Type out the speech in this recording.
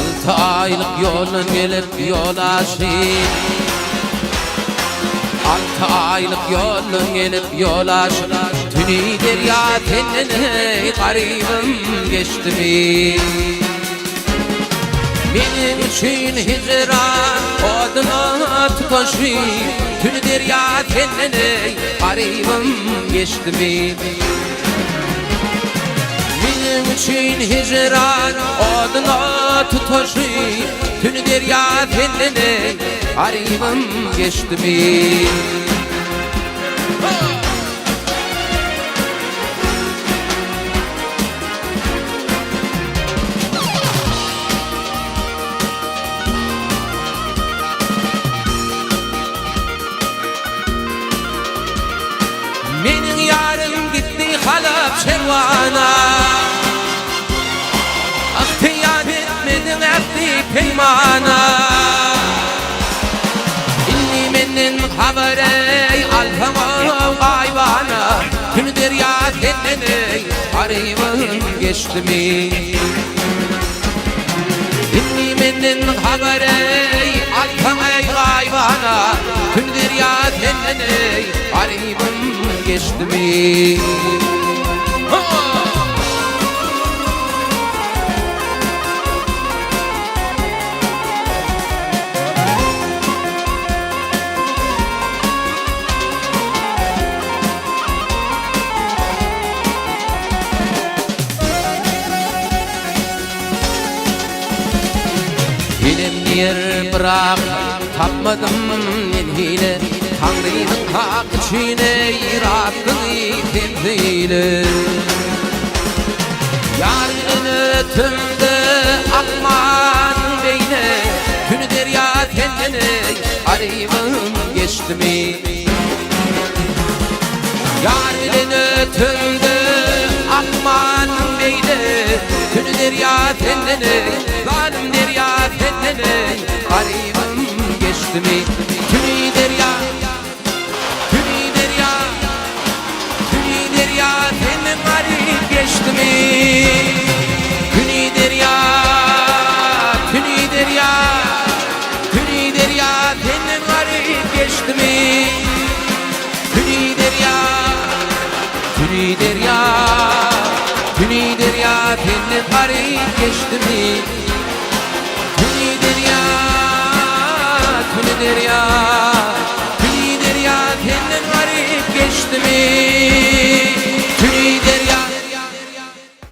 Altı aylık yolun gelip yol aşık, 6 aylık yolun gelip yol aşık. Tünü derya tenine garibim geçti mi? Benim için hicran oduna tutuşu, tünü derya tenine garibim geçti mi? Benim için hicran oduna tutuşu, tünü derya tenine garibim geçti mi? Menin yarım gitti halap şervana, ihtiyat etmedin etti peymana. İnni menin haberi alfama ayvana, tünü derya tenine garibim geçti mi? İnni menin haberi alfama ayvana, tünü derya tenine garibim geçti mi? Hilim yer bırak tapmadım hile, Tanrı'nın hak içine yarattığını temsili. Yarın ötümde akman beyne, tünü derya tenine garibim geçti mi? Yarın ötümde akman beyne, tünü derya tenine, zalim derya tenine garibim geçti mi? Tünü derya, tünü derya, tünü derya tenine garip geçti mi? Tünü derya, tünü derya, tünü derya tenine garip geçti mi? Tünü derya, tünü derya, tünü derya tenine garip geçti mi? Tünü derya, tünü derya, tünü derya tenine garip geçti mi?